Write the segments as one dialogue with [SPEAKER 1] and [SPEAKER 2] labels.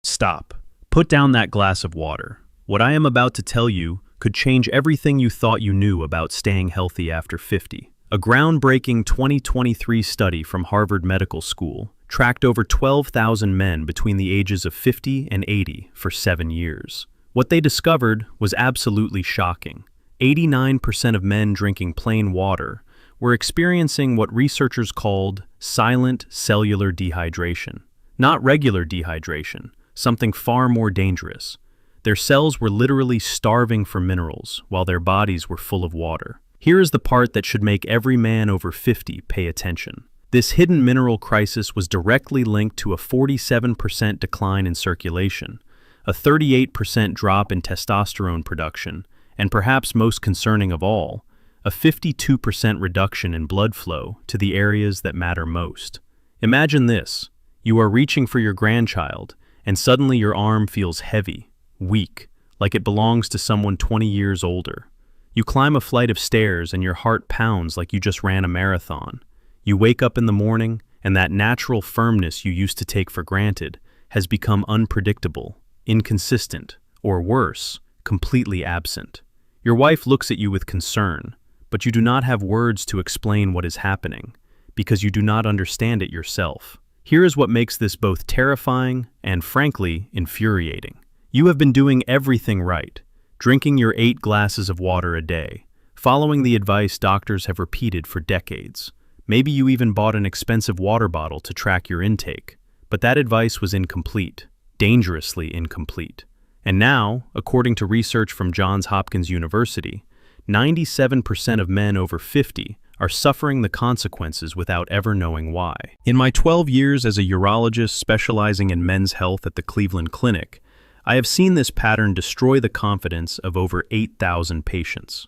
[SPEAKER 1] Stop. Put down that glass of water. What I am about to tell you could change everything you thought you knew about staying healthy after 50. A groundbreaking 2023 study from Harvard Medical School tracked over 12,000 men between the ages of 50 and 80 for 7 years. What they discovered was absolutely shocking. 89% of men drinking plain water were experiencing what researchers called silent cellular dehydration. Not regular dehydration, something far more dangerous. Their cells were literally starving for minerals while their bodies were full of water. Here is the part that should make every man over 50 pay attention. This hidden mineral crisis was directly linked to a 47% decline in circulation, a 38% drop in testosterone production, and perhaps most concerning of all, a 52% reduction in blood flow to the areas that matter most. Imagine this. You are reaching for your grandchild, and suddenly your arm feels heavy, weak, like it belongs to someone 20 years older. You climb a flight of stairs and your heart pounds like you just ran a marathon. You wake up in the morning, and that natural firmness you used to take for granted has become unpredictable, inconsistent, or worse, completely absent. Your wife looks at you with concern, but you do not have words to explain what is happening, because you do not understand it yourself. Here is what makes this both terrifying and, frankly, infuriating. You have been doing everything right, drinking your 8 glasses of water a day, following the advice doctors have repeated for decades. Maybe you even bought an expensive water bottle to track your intake, but that advice was incomplete, dangerously incomplete. And now, according to research from Johns Hopkins University, 97% of men over 50 are suffering the consequences without ever knowing why. In my 12 years as a urologist specializing in men's health at the Cleveland Clinic, I have seen this pattern destroy the confidence of over 8,000 patients.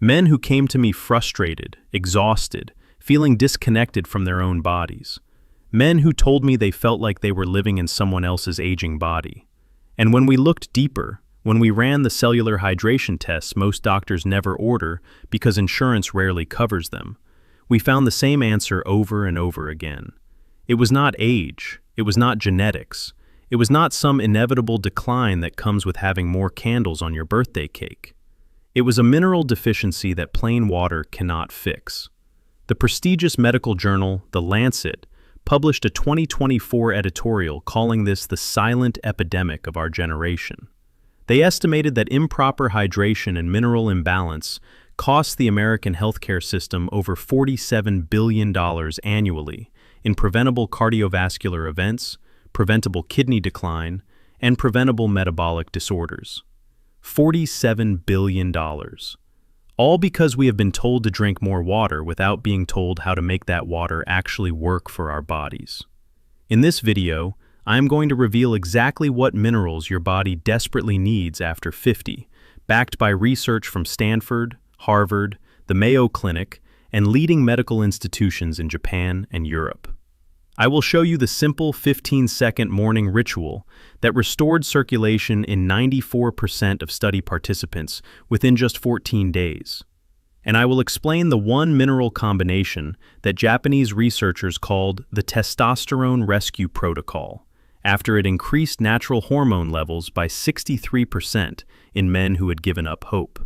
[SPEAKER 1] Men who came to me frustrated, exhausted, feeling disconnected from their own bodies. Men who told me they felt like they were living in someone else's aging body. And when we looked deeper, when we ran the cellular hydration tests most doctors never order because insurance rarely covers them, we found the same answer over and over again. It was not age, it was not genetics, it was not some inevitable decline that comes with having more candles on your birthday cake. It was a mineral deficiency that plain water cannot fix. The prestigious medical journal, The Lancet, published a 2024 editorial calling this the silent epidemic of our generation. They estimated that improper hydration and mineral imbalance cost the American healthcare system over $47 billion annually in preventable cardiovascular events, preventable kidney decline, and preventable metabolic disorders. $47 billion. All because we have been told to drink more water without being told how to make that water actually work for our bodies. In this video, I am going to reveal exactly what minerals your body desperately needs after 50, backed by research from Stanford, Harvard, the Mayo Clinic, and leading medical institutions in Japan and Europe. I will show you the simple 15-second morning ritual that restored circulation in 94% of study participants within just 14 days. And I will explain the one mineral combination that Japanese researchers called the testosterone rescue protocol, after it increased natural hormone levels by 63% in men who had given up hope.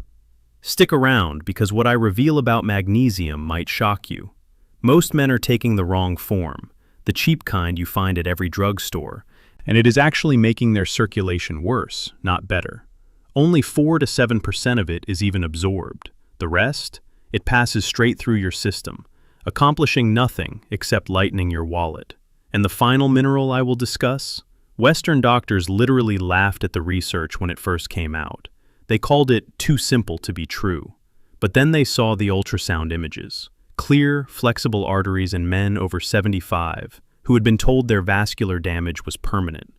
[SPEAKER 1] Stick around, because what I reveal about magnesium might shock you. Most men are taking the wrong form, the cheap kind you find at every drugstore, and it is actually making their circulation worse, not better. Only 4 to 7% of it is even absorbed. The rest? It passes straight through your system, accomplishing nothing except lightening your wallet. And the final mineral I will discuss? Western doctors literally laughed at the research when it first came out. They called it too simple to be true. But then they saw the ultrasound images. Clear, flexible arteries in men over 75 who had been told their vascular damage was permanent.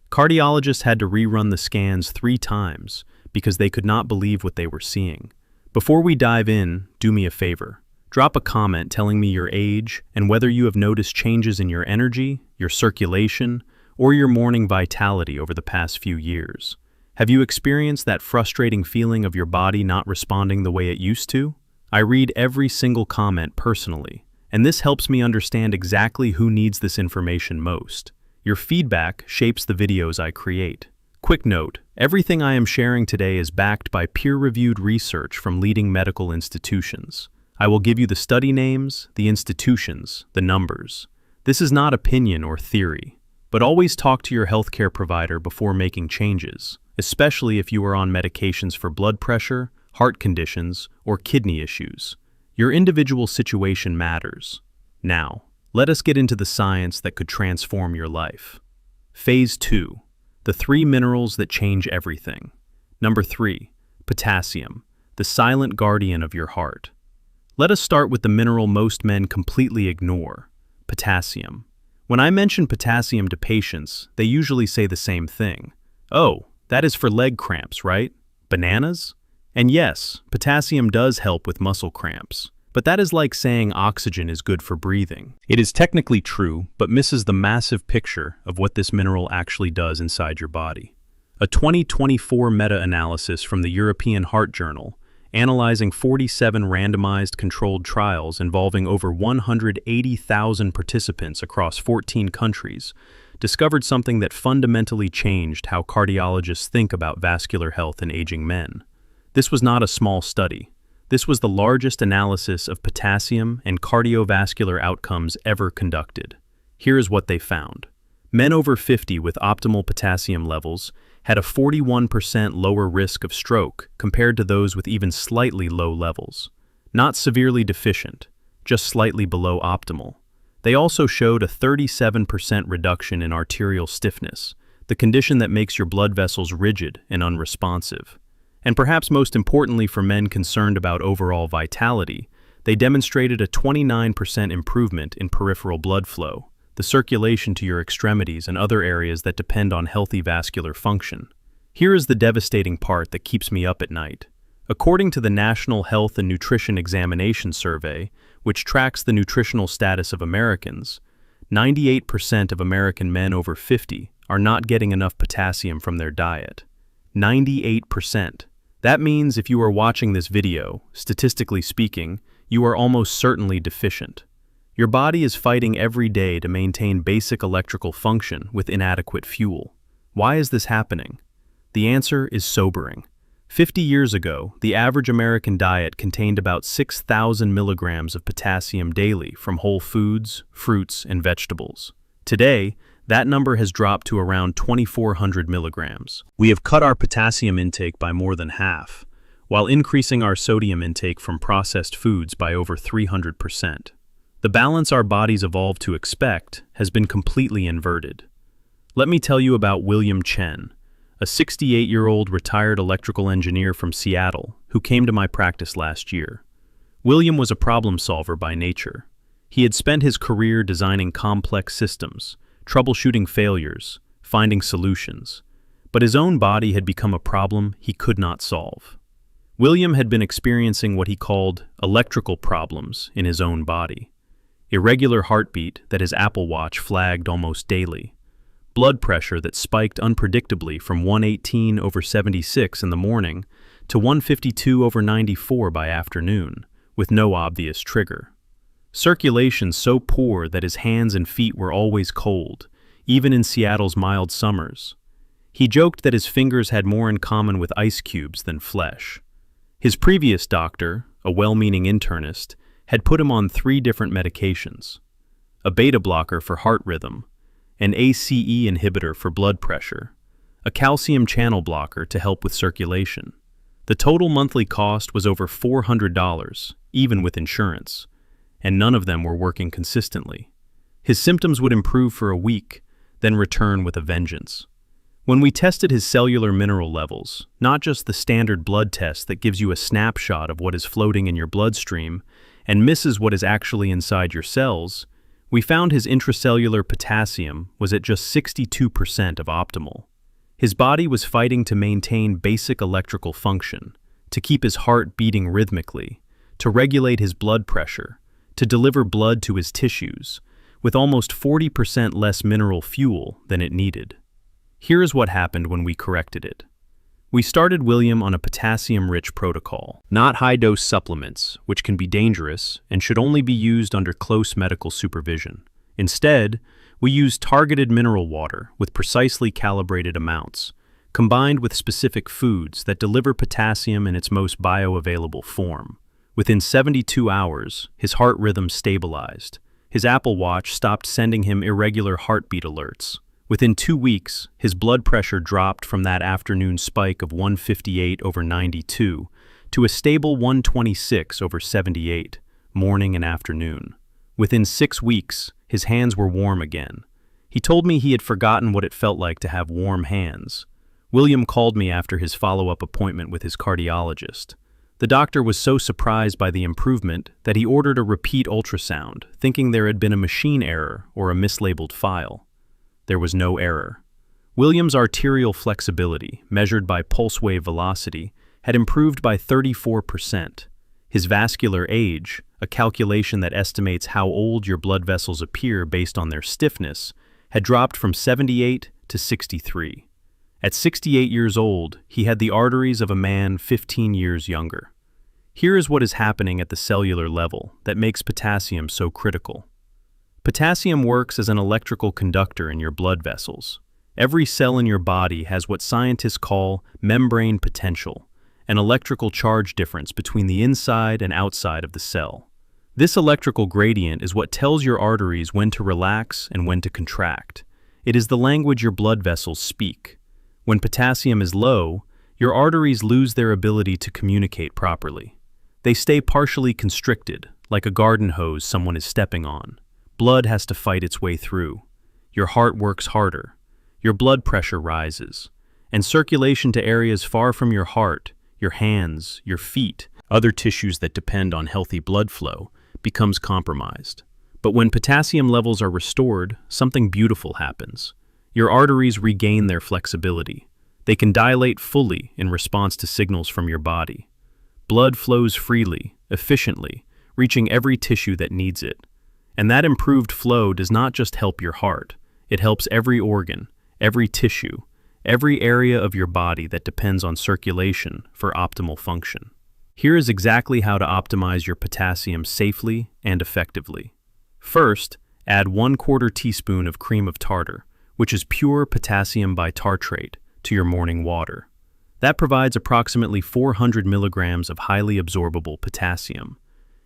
[SPEAKER 1] Cardiologists had to rerun the scans 3 times because they could not believe what they were seeing. Before we dive in, do me a favor. Drop a comment telling me your age and whether you have noticed changes in your energy, your circulation, or your morning vitality over the past few years. Have you experienced that frustrating feeling of your body not responding the way it used to? I read every single comment personally, and this helps me understand exactly who needs this information most. Your feedback shapes the videos I create. Quick note, everything I am sharing today is backed by peer-reviewed research from leading medical institutions. I will give you the study names, the institutions, the numbers. This is not opinion or theory, but always talk to your healthcare provider before making changes, especially if you are on medications for blood pressure, heart conditions, or kidney issues. Your individual situation matters. Now, let us get into the science that could transform your life. Phase 2. The 3 minerals that change everything. Number 3. Potassium, the silent guardian of your heart. Let us start with the mineral most men completely ignore, potassium. When I mention potassium to patients, they usually say the same thing. Oh, that is for leg cramps, right? Bananas? And yes, potassium does help with muscle cramps. But that is like saying oxygen is good for breathing. It is technically true, but misses the massive picture of what this mineral actually does inside your body. A 2024 meta-analysis from the European Heart Journal, analyzing 47 randomized controlled trials involving over 180,000 participants across 14 countries, discovered something that fundamentally changed how cardiologists think about vascular health in aging men. This was not a small study. This was the largest analysis of potassium and cardiovascular outcomes ever conducted. Here is what they found. Men over 50 with optimal potassium levels had a 41% lower risk of stroke compared to those with even slightly low levels. Not severely deficient, just slightly below optimal. They also showed a 37% reduction in arterial stiffness, the condition that makes your blood vessels rigid and unresponsive. And perhaps most importantly for men concerned about overall vitality, they demonstrated a 29% improvement in peripheral blood flow, the circulation to your extremities and other areas that depend on healthy vascular function. Here is the devastating part that keeps me up at night. According to the National Health and Nutrition Examination Survey, which tracks the nutritional status of Americans, 98% of American men over 50 are not getting enough potassium from their diet. 98%. That means if you are watching this video, statistically speaking, you are almost certainly deficient. Your body is fighting every day to maintain basic electrical function with inadequate fuel. Why is this happening? The answer is sobering. 50 years ago, the average American diet contained about 6,000 milligrams of potassium daily from whole foods, fruits, and vegetables. Today, that number has dropped to around 2,400 milligrams. We have cut our potassium intake by more than half, while increasing our sodium intake from processed foods by over 300%. The balance our bodies evolved to expect has been completely inverted. Let me tell you about William Chen, a 68-year-old retired electrical engineer from Seattle who came to my practice last year. William was a problem solver by nature. He had spent his career designing complex systems, troubleshooting failures, finding solutions, but his own body had become a problem he could not solve. William had been experiencing what he called electrical problems in his own body. Irregular heartbeat that his Apple Watch flagged almost daily, blood pressure that spiked unpredictably from 118/76 in the morning to 152/94 by afternoon, with no obvious trigger. Circulation so poor that his hands and feet were always cold, even in Seattle's mild summers. He joked that his fingers had more in common with ice cubes than flesh. His previous doctor, a well-meaning internist, had put him on 3 different medications: a beta blocker for heart rhythm, an ACE inhibitor for blood pressure, a calcium channel blocker to help with circulation. The total monthly cost was over $400, even with insurance, and none of them were working consistently. His symptoms would improve for a week, then return with a vengeance. When we tested his cellular mineral levels, not just the standard blood test that gives you a snapshot of what is floating in your bloodstream and misses what is actually inside your cells, we found his intracellular potassium was at just 62% of optimal. His body was fighting to maintain basic electrical function, to keep his heart beating rhythmically, to regulate his blood pressure, to deliver blood to his tissues, with almost 40% less mineral fuel than it needed. Here is what happened when we corrected it. We started William on a potassium-rich protocol, not high-dose supplements, which can be dangerous and should only be used under close medical supervision. Instead, We use targeted mineral water with precisely calibrated amounts, combined with specific foods that deliver potassium in its most bioavailable form. Within 72 hours, his heart rhythm stabilized. His Apple Watch stopped sending him irregular heartbeat alerts. Within 2 weeks, his blood pressure dropped from that afternoon spike of 158/92 to a stable 126/78, morning and afternoon. Within 6 weeks, his hands were warm again. He told me he had forgotten what it felt like to have warm hands. William called me after his follow-up appointment with his cardiologist. The doctor was so surprised by the improvement that he ordered a repeat ultrasound, thinking there had been a machine error or a mislabeled file. There was no error. William's arterial flexibility, measured by pulse wave velocity, had improved by 34%. His vascular age, a calculation that estimates how old your blood vessels appear based on their stiffness, had dropped from 78 to 63. At 68 years old, he had the arteries of a man 15 years younger. Here is what is happening at the cellular level that makes potassium so critical. Potassium works as an electrical conductor in your blood vessels. Every cell in your body has what scientists call membrane potential, an electrical charge difference between the inside and outside of the cell. This electrical gradient is what tells your arteries when to relax and when to contract. It is the language your blood vessels speak. When potassium is low, your arteries lose their ability to communicate properly. They stay partially constricted, like a garden hose someone is stepping on. Blood has to fight its way through. Your heart works harder. Your blood pressure rises. And circulation to areas far from your heart, your hands, your feet, other tissues that depend on healthy blood flow, becomes compromised. But when potassium levels are restored, something beautiful happens. Your arteries regain their flexibility. They can dilate fully in response to signals from your body. Blood flows freely, efficiently, reaching every tissue that needs it. And that improved flow does not just help your heart. It helps every organ, every tissue, every area of your body that depends on circulation for optimal function. Here is exactly how to optimize your potassium safely and effectively. First, add 1/4 teaspoon of cream of tartar, which is pure potassium bitartrate, to your morning water. That provides approximately 400 milligrams of highly absorbable potassium.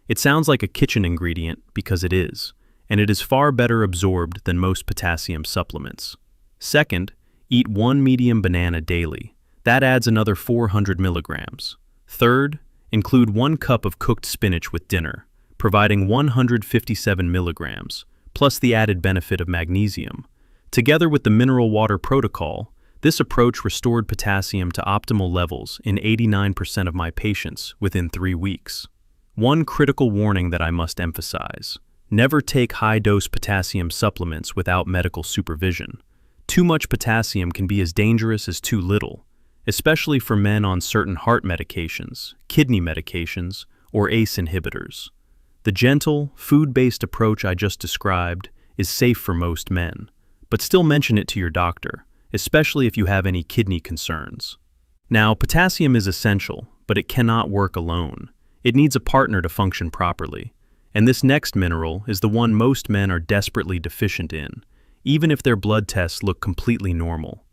[SPEAKER 1] It sounds like a kitchen ingredient because it is, and it is far better absorbed than most potassium supplements. Second, eat 1 medium banana daily. That adds another 400 milligrams. Third, include 1 cup of cooked spinach with dinner, providing 157 milligrams, plus the added benefit of magnesium. Together with the mineral water protocol, this approach restored potassium to optimal levels in 89% of my patients within 3 weeks. One critical warning that I must emphasize: never take high-dose potassium supplements without medical supervision. Too much potassium can be as dangerous as too little, especially for men on certain heart medications, kidney medications, or ACE inhibitors. The gentle, food-based approach I just described is safe for most men, but still mention it to your doctor, especially if you have any kidney concerns. Now, potassium is essential, but it cannot work alone. It needs a partner to function properly, and this next mineral is the one most men are desperately deficient in, even if their blood tests look completely normal.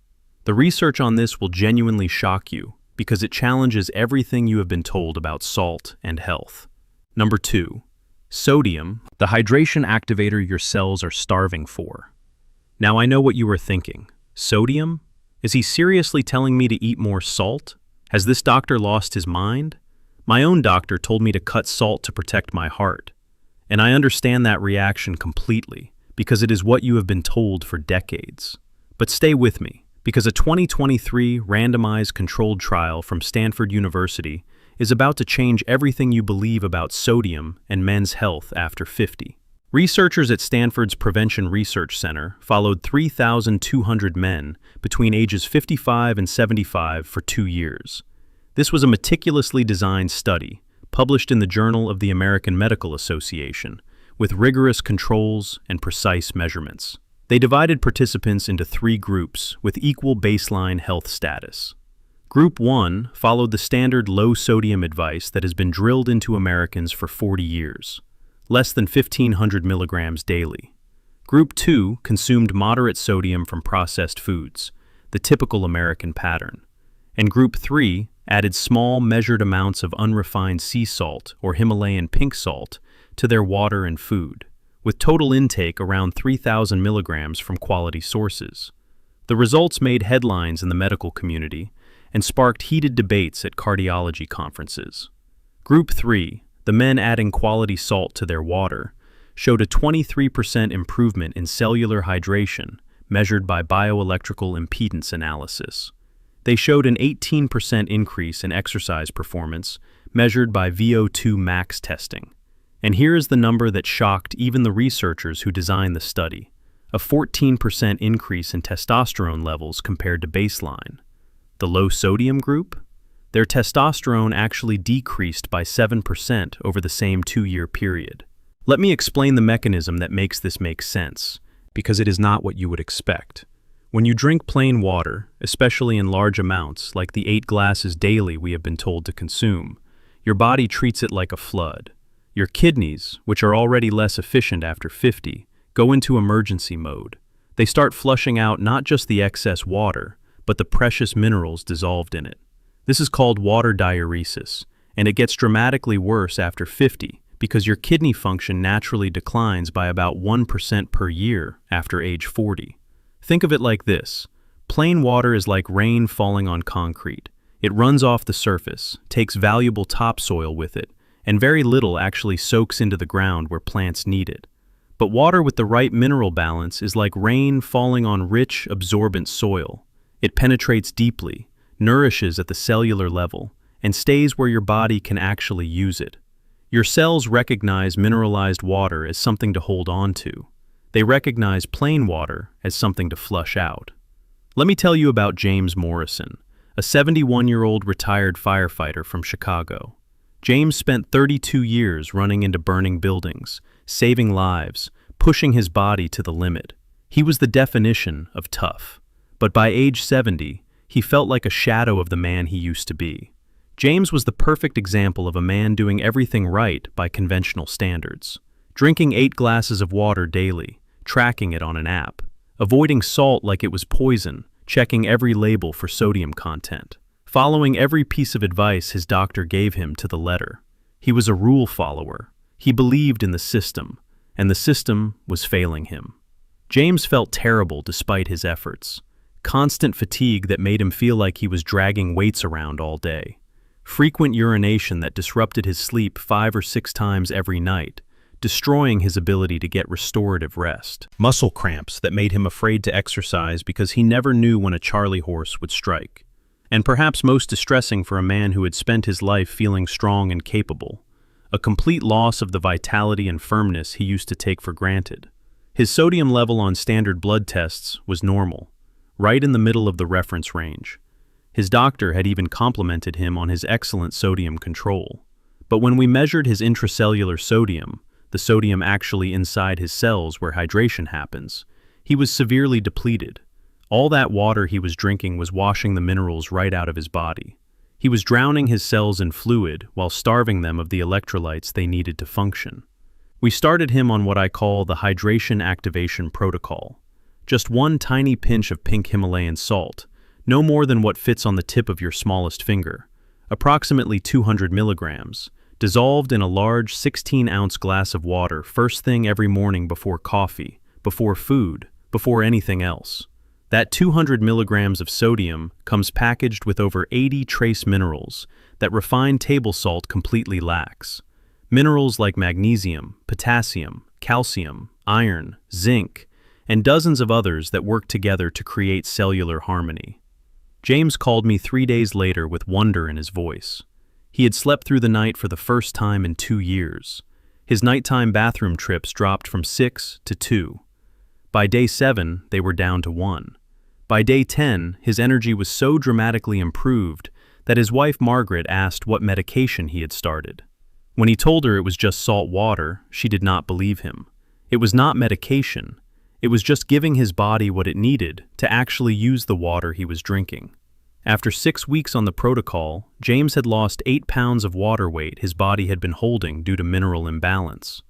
[SPEAKER 1] The research on this will genuinely shock you because it challenges everything you have been told about salt and health. Number 2. Sodium, the hydration activator your cells are starving for. Now I know what you are thinking. Sodium? Is he seriously telling me to eat more salt? Has this doctor lost his mind? My own doctor told me to cut salt to protect my heart. And I understand that reaction completely, because it is what you have been told for decades. But stay with me, because a 2023 randomized controlled trial from Stanford University is about to change everything you believe about sodium and men's health after 50. Researchers at Stanford's Prevention Research Center followed 3,200 men between ages 55 and 75 for 2 years. This was a meticulously designed study, published in the Journal of the American Medical Association, with rigorous controls and precise measurements. They divided participants into 3 groups with equal baseline health status. Group 1 followed the standard low-sodium advice that has been drilled into Americans for 40 years, less than 1,500 milligrams daily. Group 2 consumed moderate sodium from processed foods, the typical American pattern. And Group 3 added small, measured amounts of unrefined sea salt or Himalayan pink salt to their water and food, with total intake around 3,000 milligrams from quality sources. The results made headlines in the medical community and sparked heated debates at cardiology conferences. Group 3, the men adding quality salt to their water, showed a 23% improvement in cellular hydration measured by bioelectrical impedance analysis. They showed an 18% increase in exercise performance measured by VO2 max testing. And here is the number that shocked even the researchers who designed the study: a 14% increase in testosterone levels compared to baseline. The low sodium group? Their testosterone actually decreased by 7% over the same 2-year period. Let me explain the mechanism that makes this make sense, because it is not what you would expect. When you drink plain water, especially in large amounts like the 8 glasses daily we have been told to consume, your body treats it like a flood. Your kidneys, which are already less efficient after 50, go into emergency mode. They start flushing out not just the excess water, but the precious minerals dissolved in it. This is called water diuresis, and it gets dramatically worse after 50 because your kidney function naturally declines by about 1% per year after age 40. Think of it like this. Plain water is like rain falling on concrete. It runs off the surface, takes valuable topsoil with it, and very little actually soaks into the ground where plants need it. But water with the right mineral balance is like rain falling on rich, absorbent soil. It penetrates deeply, nourishes at the cellular level, and stays where your body can actually use it. Your cells recognize mineralized water as something to hold on to. They recognize plain water as something to flush out. Let me tell you about James Morrison, a 71-year-old retired firefighter from Chicago. James spent 32 years running into burning buildings, saving lives, pushing his body to the limit. He was the definition of tough. But by age 70, he felt like a shadow of the man he used to be. James was the perfect example of a man doing everything right by conventional standards. Drinking 8 glasses of water daily, tracking it on an app, avoiding salt like it was poison, checking every label for sodium content, following every piece of advice his doctor gave him to the letter. He was a rule follower. He believed in the system, and the system was failing him. James felt terrible despite his efforts. Constant fatigue that made him feel like he was dragging weights around all day. Frequent urination that disrupted his sleep 5 or 6 times every night, destroying his ability to get restorative rest. Muscle cramps that made him afraid to exercise because he never knew when a Charlie horse would strike. And perhaps most distressing for a man who had spent his life feeling strong and capable, a complete loss of the vitality and firmness he used to take for granted. His sodium level on standard blood tests was normal, right in the middle of the reference range. His doctor had even complimented him on his excellent sodium control. But when we measured his intracellular sodium, the sodium actually inside his cells where hydration happens, he was severely depleted. All that water he was drinking was washing the minerals right out of his body. He was drowning his cells in fluid while starving them of the electrolytes they needed to function. We started him on what I call the hydration activation protocol. Just 1 tiny pinch of pink Himalayan salt, no more than what fits on the tip of your smallest finger, approximately 200 milligrams, dissolved in a large 16-ounce glass of water first thing every morning before coffee, before food, before anything else. That 200 milligrams of sodium comes packaged with over 80 trace minerals that refined table salt completely lacks. Minerals like magnesium, potassium, calcium, iron, zinc, and dozens of others that work together to create cellular harmony. James called me 3 days later with wonder in his voice. He had slept through the night for the first time in 2 years. His nighttime bathroom trips dropped from 6 to 2. By day 7, they were down to 1. By day 10, his energy was so dramatically improved that his wife Margaret asked what medication he had started. When he told her it was just salt water, she did not believe him. It was not medication. It was just giving his body what it needed to actually use the water he was drinking. After 6 weeks on the protocol, James had lost 8 pounds of water weight his body had been holding due to mineral imbalance.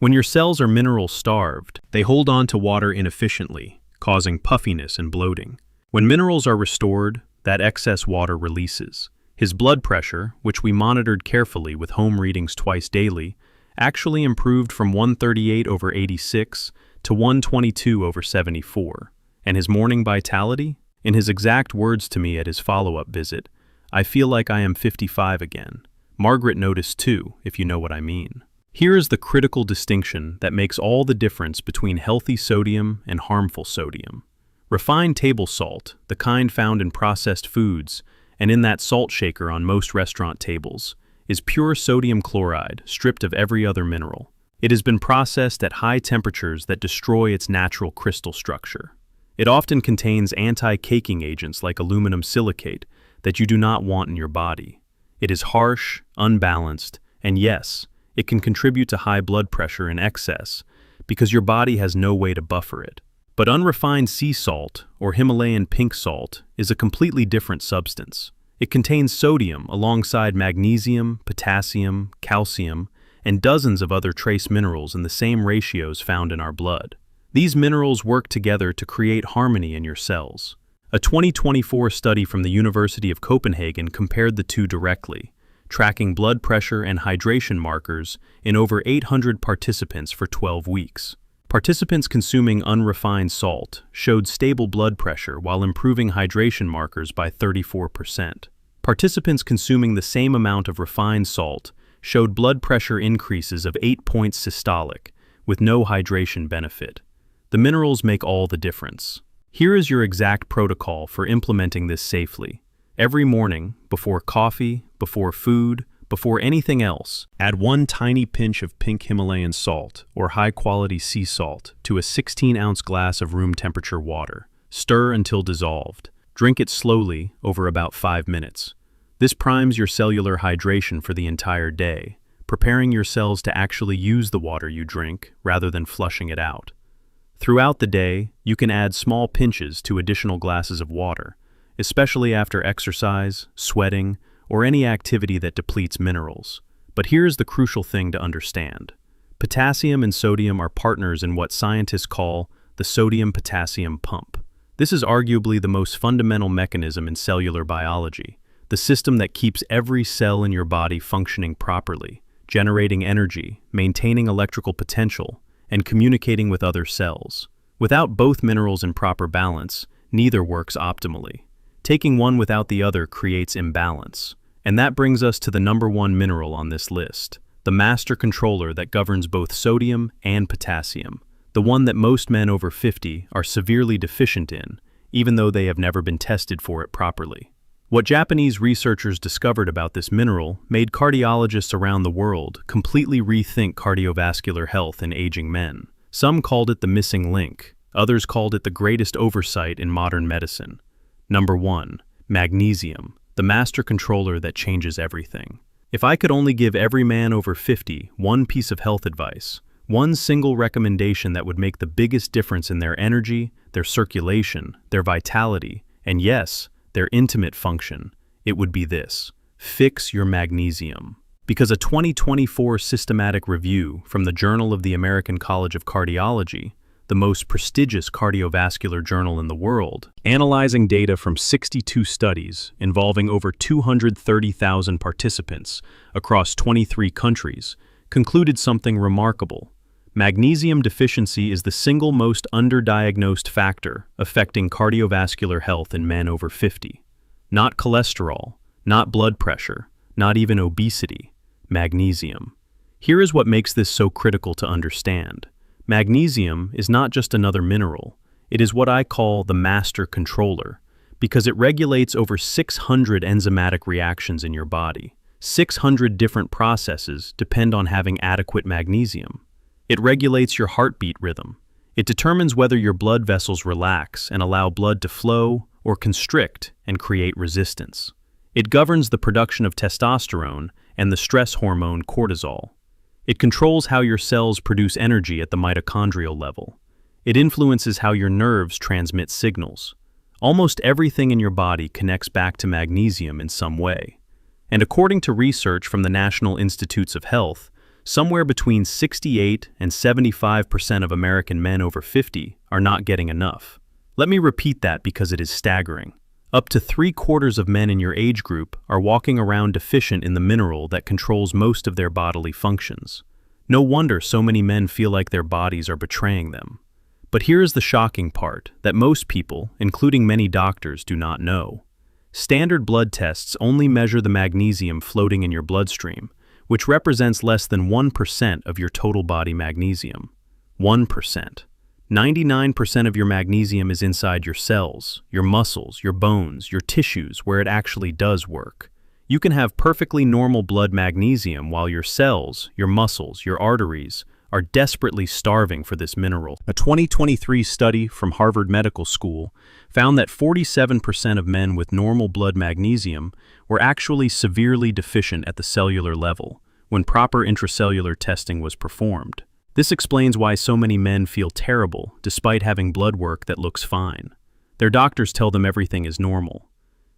[SPEAKER 1] When your cells are mineral-starved, they hold on to water inefficiently, causing puffiness and bloating. When minerals are restored, that excess water releases. His blood pressure, which we monitored carefully with home readings twice daily, actually improved from 138/86 to 122/74. And his morning vitality? In his exact words to me at his follow-up visit, "I feel like I am 55 again." Margaret noticed too, if you know what I mean. Here is the critical distinction that makes all the difference between healthy sodium and harmful sodium. Refined table salt, the kind found in processed foods and in that salt shaker on most restaurant tables, is pure sodium chloride stripped of every other mineral. It has been processed at high temperatures that destroy its natural crystal structure. It often contains anti-caking agents like aluminum silicate that you do not want in your body. It is harsh, unbalanced, and yes, it can contribute to high blood pressure in excess because your body has no way to buffer it. But unrefined sea salt, or Himalayan pink salt, is a completely different substance. It contains sodium alongside magnesium, potassium, calcium, and dozens of other trace minerals in the same ratios found in our blood. These minerals work together to create harmony in your cells. A 2024 study from the University of Copenhagen compared the two directly, tracking blood pressure and hydration markers in over 800 participants for 12 weeks. Participants consuming unrefined salt showed stable blood pressure while improving hydration markers by 34%. Participants consuming the same amount of refined salt showed blood pressure increases of 8 points systolic, with no hydration benefit. The minerals make all the difference. Here is your exact protocol for implementing this safely. Every morning, before coffee, before food, before anything else, add 1 tiny pinch of pink Himalayan salt or high-quality sea salt to a 16-ounce glass of room-temperature water. Stir until dissolved. Drink it slowly over about 5 minutes. This primes your cellular hydration for the entire day, preparing your cells to actually use the water you drink rather than flushing it out. Throughout the day, you can add small pinches to additional glasses of water, especially after exercise, sweating, or any activity that depletes minerals. But here's the crucial thing to understand. Potassium and sodium are partners in what scientists call the sodium-potassium pump. This is arguably the most fundamental mechanism in cellular biology, the system that keeps every cell in your body functioning properly, generating energy, maintaining electrical potential, and communicating with other cells. Without both minerals in proper balance, neither works optimally. Taking one without the other creates imbalance. And that brings us to the number 1 mineral on this list, the master controller that governs both sodium and potassium, the one that most men over 50 are severely deficient in, even though they have never been tested for it properly. What Japanese researchers discovered about this mineral made cardiologists around the world completely rethink cardiovascular health in aging men. Some called it the missing link, others called it the greatest oversight in modern medicine. Number 1, magnesium, the master controller that changes everything. If I could only give every man over 50 one piece of health advice, one single recommendation that would make the biggest difference in their energy, their circulation, their vitality, and yes, their intimate function, it would be this: fix your magnesium. Because a 2024 systematic review from the Journal of the American College of Cardiology, the most prestigious cardiovascular journal in the world, analyzing data from 62 studies involving over 230,000 participants across 23 countries, concluded something remarkable. Magnesium deficiency is the single most underdiagnosed factor affecting cardiovascular health in men over 50. Not cholesterol, not blood pressure, not even obesity, magnesium. Here is what makes this so critical to understand. Magnesium is not just another mineral, it is what I call the master controller, because it regulates over 600 enzymatic reactions in your body. 600 different processes depend on having adequate magnesium. It regulates your heartbeat rhythm. It determines whether your blood vessels relax and allow blood to flow or constrict and create resistance. It governs the production of testosterone and the stress hormone cortisol. It controls how your cells produce energy at the mitochondrial level. It influences how your nerves transmit signals. Almost everything in your body connects back to magnesium in some way. And according to research from the National Institutes of Health, Somewhere between 68 and 75% of American men over 50 are not getting enough. Let me repeat that because it is staggering. Up to 3/4 of men in your age group are walking around deficient in the mineral that controls most of their bodily functions. No wonder so many men feel like their bodies are betraying them. But here is the shocking part that most people, including many doctors, do not know. Standard blood tests only measure the magnesium floating in your bloodstream, which represents less than 1% of your total body magnesium. 1%. 99% of your magnesium is inside your cells, your muscles, your bones, your tissues, where it actually does work. You can have perfectly normal blood magnesium while your cells, your muscles, your arteries are desperately starving for this mineral. A 2023 study from Harvard Medical School found that 47% of men with normal blood magnesium were actually severely deficient at the cellular level when proper intracellular testing was performed. This explains why so many men feel terrible despite having blood work that looks fine. Their doctors tell them everything is normal.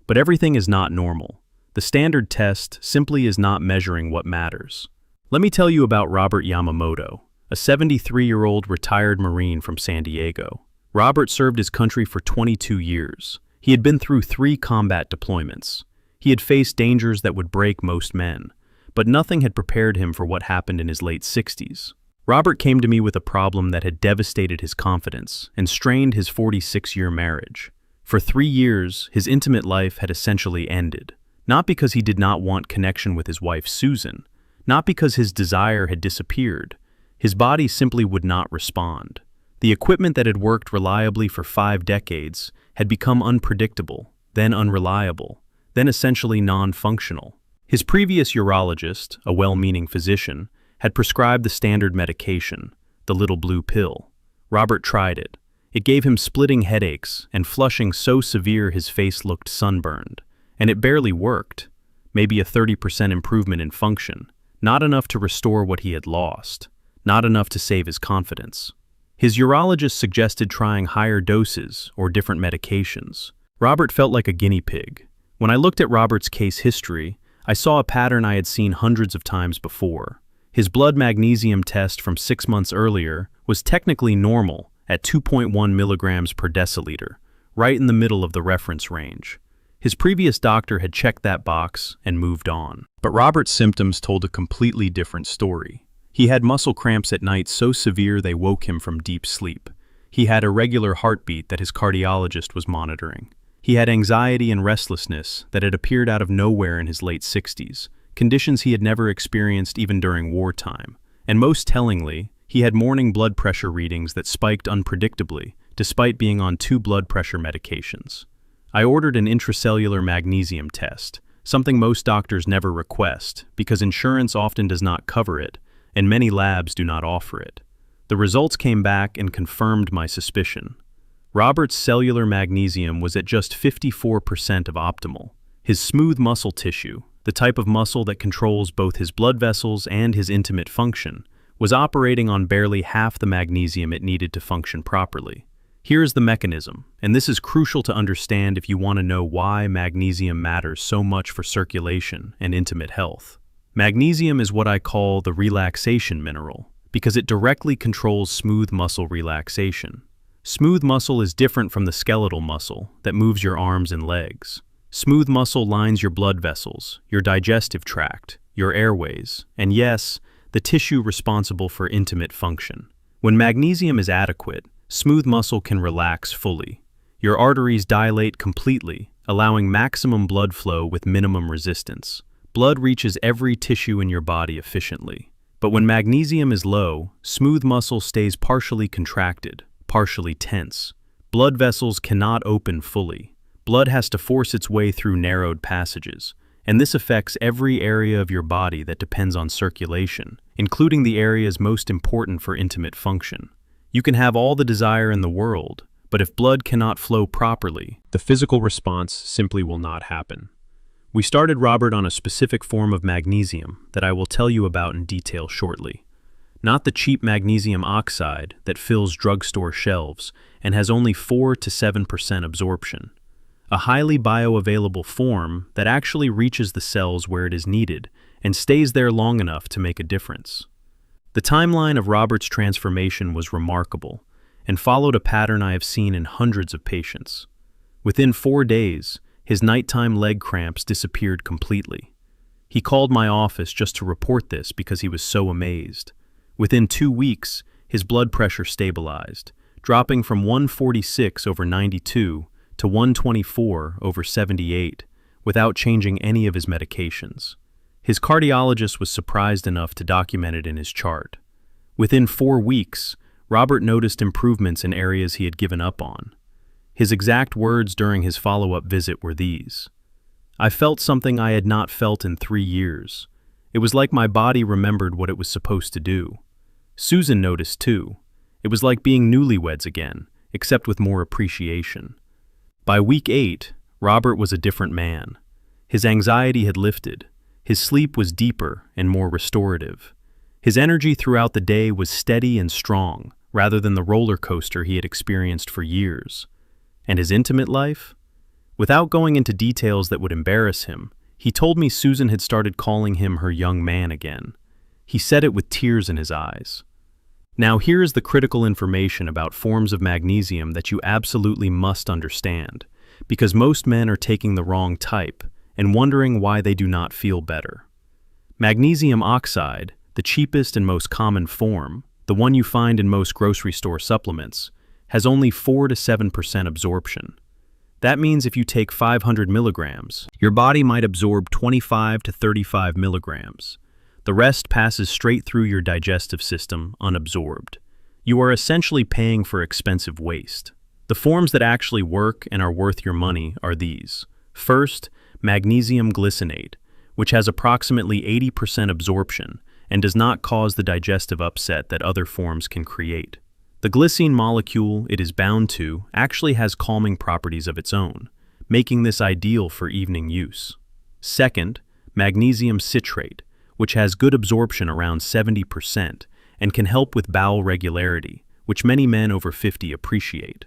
[SPEAKER 1] But everything is not normal. The standard test simply is not measuring what matters. Let me tell you about Robert Yamamoto, a 73-year-old retired Marine from San Diego. Robert served his country for 22 years. He had been through 3 combat deployments. He had faced dangers that would break most men, but nothing had prepared him for what happened in his late 60s. Robert came to me with a problem that had devastated his confidence and strained his 46-year marriage. For 3 years, his intimate life had essentially ended, not because he did not want connection with his wife Susan, not because his desire had disappeared. His body simply would not respond. The equipment that had worked reliably for 5 decades had become unpredictable, then unreliable, then essentially non-functional. His previous urologist, a well-meaning physician, had prescribed the standard medication, the little blue pill. Robert tried it. It gave him splitting headaches and flushing so severe his face looked sunburned. And it barely worked. Maybe a 30% improvement in function. Not enough to restore what he had lost. Not enough to save his confidence. His urologist suggested trying higher doses or different medications. Robert felt like a guinea pig. When I looked at Robert's case history, I saw a pattern I had seen hundreds of times before. His blood magnesium test from 6 months earlier was technically normal at 2.1 milligrams per deciliter, right in the middle of the reference range. His previous doctor had checked that box and moved on. But Robert's symptoms told a completely different story. He had muscle cramps at night so severe they woke him from deep sleep. He had irregular heartbeat that his cardiologist was monitoring. He had anxiety and restlessness that had appeared out of nowhere in his late 60s, conditions he had never experienced even during wartime. And most tellingly, he had morning blood pressure readings that spiked unpredictably, despite being on 2 blood pressure medications. I ordered an intracellular magnesium test, something most doctors never request because insurance often does not cover it, and many labs do not offer it. The results came back and confirmed my suspicion. Robert's cellular magnesium was at just 54% of optimal. His smooth muscle tissue, the type of muscle that controls both his blood vessels and his intimate function, was operating on barely half the magnesium it needed to function properly. Here is the mechanism, and this is crucial to understand if you want to know why magnesium matters so much for circulation and intimate health. Magnesium is what I call the relaxation mineral, because it directly controls smooth muscle relaxation. Smooth muscle is different from the skeletal muscle that moves your arms and legs. Smooth muscle lines your blood vessels, your digestive tract, your airways, and yes, the tissue responsible for intimate function. When magnesium is adequate, smooth muscle can relax fully. Your arteries dilate completely, allowing maximum blood flow with minimum resistance. Blood reaches every tissue in your body efficiently. But when magnesium is low, smooth muscle stays partially contracted, partially tense. Blood vessels cannot open fully. Blood has to force its way through narrowed passages, and this affects every area of your body that depends on circulation, including the areas most important for intimate function. You can have all the desire in the world, but if blood cannot flow properly, the physical response simply will not happen. We started Robert on a specific form of magnesium that I will tell you about in detail shortly. Not the cheap magnesium oxide that fills drugstore shelves and has only 4 to 7% absorption. A highly bioavailable form that actually reaches the cells where it is needed and stays there long enough to make a difference. The timeline of Robert's transformation was remarkable and followed a pattern I have seen in hundreds of patients. Within 4 days, his nighttime leg cramps disappeared completely. He called my office just to report this because he was so amazed. Within 2 weeks, his blood pressure stabilized, dropping from 146/92 to 124/78 without changing any of his medications. His cardiologist was surprised enough to document it in his chart. Within 4 weeks, Robert noticed improvements in areas he had given up on. His exact words during his follow-up visit were these: "I felt something I had not felt in 3 years. It was like my body remembered what it was supposed to do." Susan noticed too. It was like being newlyweds again, except with more appreciation. By week 8, Robert was a different man. His anxiety had lifted. His sleep was deeper and more restorative. His energy throughout the day was steady and strong, rather than the roller coaster he had experienced for years. And his intimate life? Without going into details that would embarrass him, he told me Susan had started calling him her young man again. He said it with tears in his eyes. Now here is the critical information about forms of magnesium that you absolutely must understand, because most men are taking the wrong type and wondering why they do not feel better. Magnesium oxide, the cheapest and most common form, the one you find in most grocery store supplements, has only 4 to 7% absorption. That means if you take 500 milligrams, your body might absorb 25 to 35 milligrams. The rest passes straight through your digestive system unabsorbed. You are essentially paying for expensive waste. The forms that actually work and are worth your money are these. First, magnesium glycinate, which has approximately 80% absorption and does not cause the digestive upset that other forms can create. The glycine molecule it is bound to actually has calming properties of its own, making this ideal for evening use. Second, magnesium citrate, which has good absorption around 70% and can help with bowel regularity, which many men over 50 appreciate.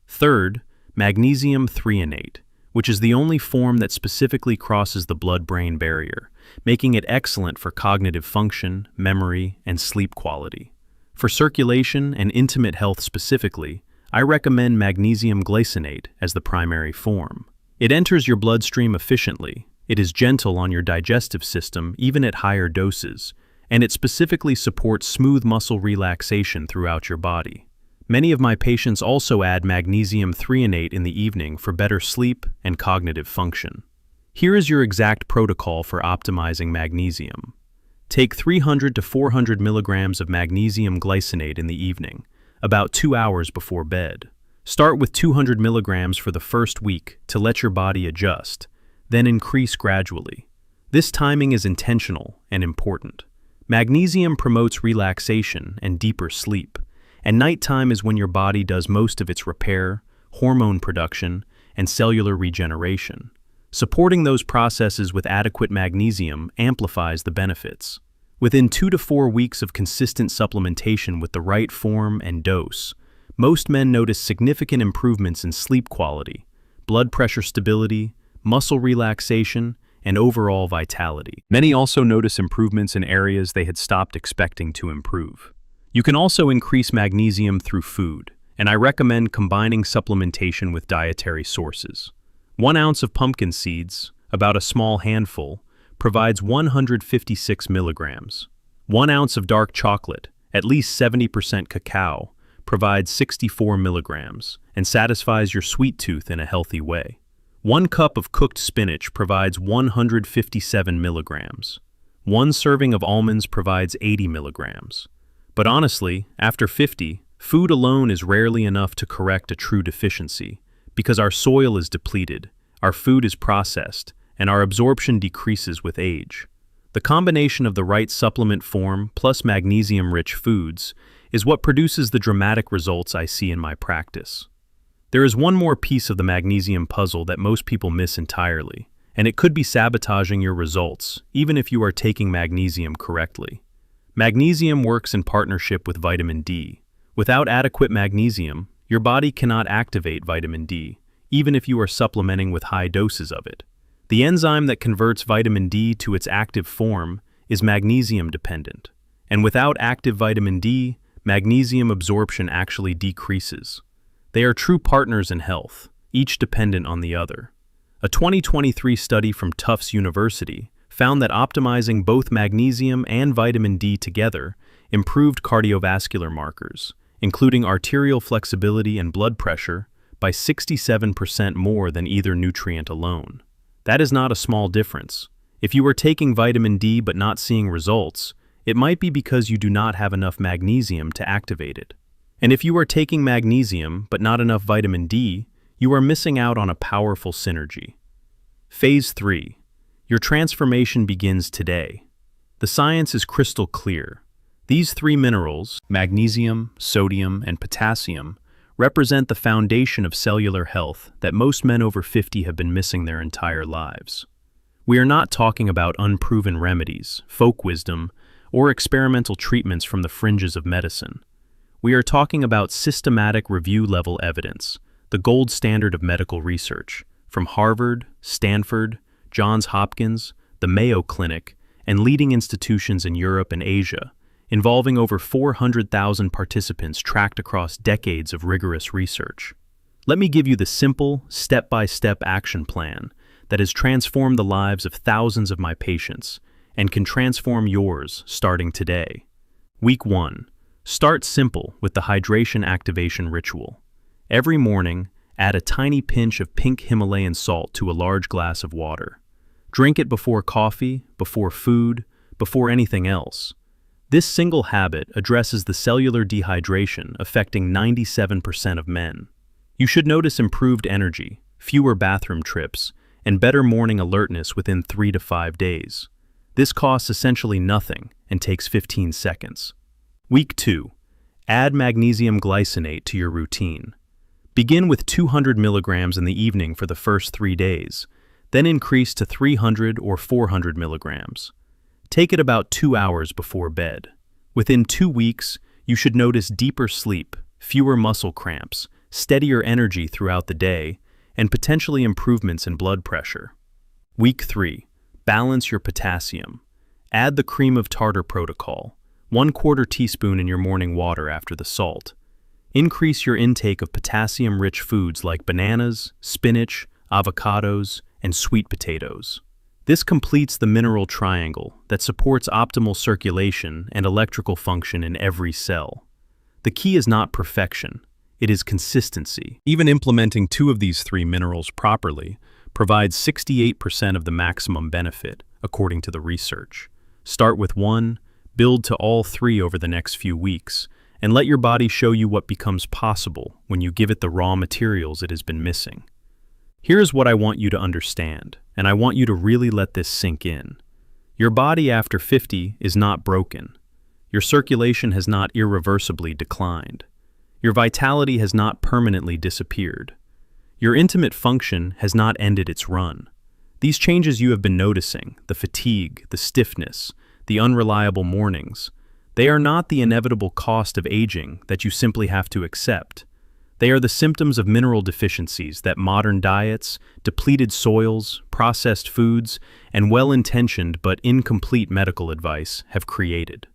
[SPEAKER 1] Third, magnesium threonate, which is the only form that specifically crosses the blood-brain barrier, making it excellent for cognitive function, memory, and sleep quality. For circulation and intimate health specifically, I recommend magnesium glycinate as the primary form. It enters your bloodstream efficiently, it is gentle on your digestive system even at higher doses, and it specifically supports smooth muscle relaxation throughout your body. Many of my patients also add magnesium threonate in the evening for better sleep and cognitive function. Here is your exact protocol for optimizing magnesium. Take 300 to 400 milligrams of magnesium glycinate in the evening, about 2 hours before bed. Start with 200 milligrams for the first week to let your body adjust, then increase gradually. This timing is intentional and important. Magnesium promotes relaxation and deeper sleep, and nighttime is when your body does most of its repair, hormone production, and cellular regeneration. Supporting those processes with adequate magnesium amplifies the benefits. Within 2 to 4 weeks of consistent supplementation with the right form and dose, most men notice significant improvements in sleep quality, blood pressure stability, muscle relaxation, and overall vitality. Many also notice improvements in areas they had stopped expecting to improve. You can also increase magnesium through food, and I recommend combining supplementation with dietary sources. 1 ounce of pumpkin seeds, about a small handful, provides 156 milligrams. 1 ounce of dark chocolate, at least 70% cacao, provides 64 milligrams and satisfies your sweet tooth in a healthy way. 1 cup of cooked spinach provides 157 milligrams. 1 serving of almonds provides 80 milligrams. But honestly, after 50, food alone is rarely enough to correct a true deficiency, because our soil is depleted, our food is processed, and our absorption decreases with age. The combination of the right supplement form plus magnesium-rich foods is what produces the dramatic results I see in my practice. There is one more piece of the magnesium puzzle that most people miss entirely, and it could be sabotaging your results, even if you are taking magnesium correctly. Magnesium works in partnership with vitamin D. Without adequate magnesium, your body cannot activate vitamin D, even if you are supplementing with high doses of it. The enzyme that converts vitamin D to its active form is magnesium dependent, And without active vitamin D, magnesium absorption actually decreases. They are true partners in health, each dependent on the other. A 2023 study from Tufts University found that optimizing both magnesium and vitamin D together improved cardiovascular markers, including arterial flexibility and blood pressure, by 67% more than either nutrient alone. That is not a small difference. If you are taking vitamin D but not seeing results, it might be because you do not have enough magnesium to activate it. And if you are taking magnesium but not enough vitamin D, you are missing out on a powerful synergy. Phase 3. Your transformation begins today. The science is crystal clear. These three minerals, magnesium, sodium, and potassium, represent the foundation of cellular health that most men over 50 have been missing their entire lives. We are not talking about unproven remedies, folk wisdom, or experimental treatments from the fringes of medicine. We are talking about systematic review-level evidence, the gold standard of medical research, from Harvard, Stanford, Johns Hopkins, the Mayo Clinic, and leading institutions in Europe and Asia, involving over 400,000 participants tracked across decades of rigorous research. Let me give you the simple, step-by-step action plan that has transformed the lives of thousands of my patients and can transform yours starting today. Week 1. Start simple with the hydration activation ritual. Every morning, add a tiny pinch of pink Himalayan salt to a large glass of water. Drink it before coffee, before food, before anything else. This single habit addresses the cellular dehydration affecting 97% of men. You should notice improved energy, fewer bathroom trips, and better morning alertness within 3 to 5 days. This costs essentially nothing and takes 15 seconds. Week 2. Add magnesium glycinate to your routine. Begin with 200 milligrams in the evening for the first 3 days, then increase to 300 or 400 milligrams. Take it about 2 hours before bed. Within 2 weeks, you should notice deeper sleep, fewer muscle cramps, steadier energy throughout the day, and potentially improvements in blood pressure. Week 3. Balance your potassium. Add the cream of tartar protocol, 1/4 teaspoon in your morning water after the salt. Increase your intake of potassium-rich foods like bananas, spinach, avocados, and sweet potatoes. This completes the mineral triangle that supports optimal circulation and electrical function in every cell. The key is not perfection, it is consistency. Even implementing 2 of these 3 minerals properly provides 68% of the maximum benefit, according to the research. Start with 1, build to all 3 over the next few weeks, and let your body show you what becomes possible when you give it the raw materials it has been missing. Here's what I want you to understand, and I want you to really let this sink in. Your body after 50 is not broken. Your circulation has not irreversibly declined. Your vitality has not permanently disappeared. Your intimate function has not ended its run. These changes you have been noticing, the fatigue, the stiffness, the unreliable mornings, they are not the inevitable cost of aging that you simply have to accept. They are the symptoms of mineral deficiencies that modern diets, depleted soils, processed foods, and well-intentioned but incomplete medical advice have created.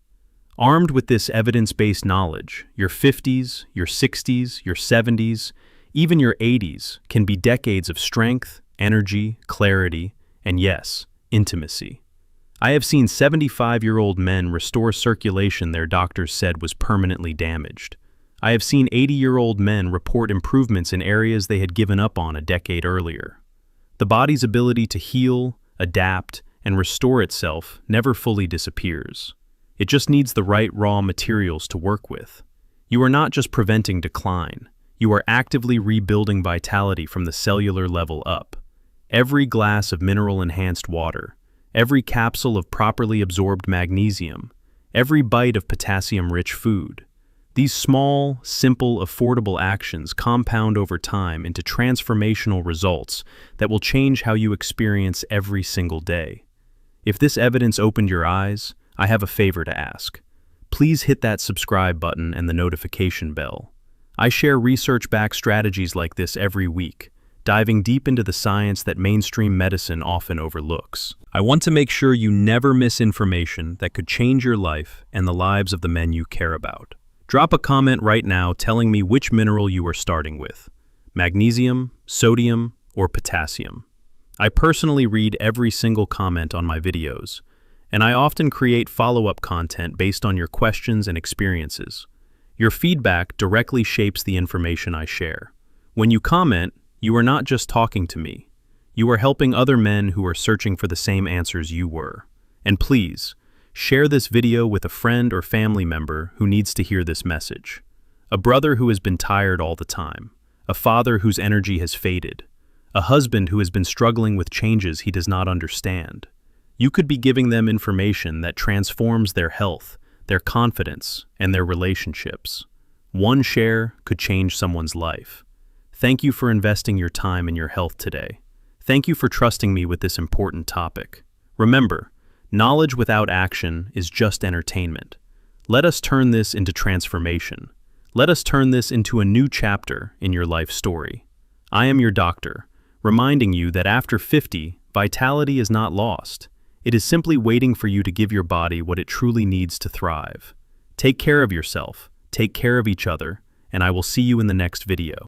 [SPEAKER 1] Armed with this evidence-based knowledge, your 50s, your 60s, your 70s, even your 80s can be decades of strength, energy, clarity, and yes, intimacy. I have seen 75-year-old men restore circulation their doctors said was permanently damaged. I have seen 80-year-old men report improvements in areas they had given up on a decade earlier. The body's ability to heal, adapt, and restore itself never fully disappears. It just needs the right raw materials to work with. You are not just preventing decline, you are actively rebuilding vitality from the cellular level up. Every glass of mineral-enhanced water, every capsule of properly absorbed magnesium, every bite of potassium-rich food. These small, simple, affordable actions compound over time into transformational results that will change how you experience every single day. If this evidence opened your eyes, I have a favor to ask. Please hit that subscribe button and the notification bell. I share research-backed strategies like this every week, diving deep into the science that mainstream medicine often overlooks. I want to make sure you never miss information that could change your life and the lives of the men you care about. Drop a comment right now telling me which mineral you are starting with: magnesium, sodium, or potassium. I personally read every single comment on my videos, and I often create follow-up content based on your questions and experiences. Your feedback directly shapes the information I share. When you comment, you are not just talking to me. You are helping other men who are searching for the same answers you were. And please, share this video with a friend or family member who needs to hear this message. A brother who has been tired all the time. A father whose energy has faded. A husband who has been struggling with changes he does not understand. You could be giving them information that transforms their health, their confidence, and their relationships. One share could change someone's life. Thank you for investing your time in your health today. Thank you for trusting me with this important topic. Remember, knowledge without action is just entertainment. Let us turn this into transformation. Let us turn this into a new chapter in your life story. I am your doctor, reminding you that after 50, vitality is not lost. It is simply waiting for you to give your body what it truly needs to thrive. Take care of yourself, take care of each other, and I will see you in the next video.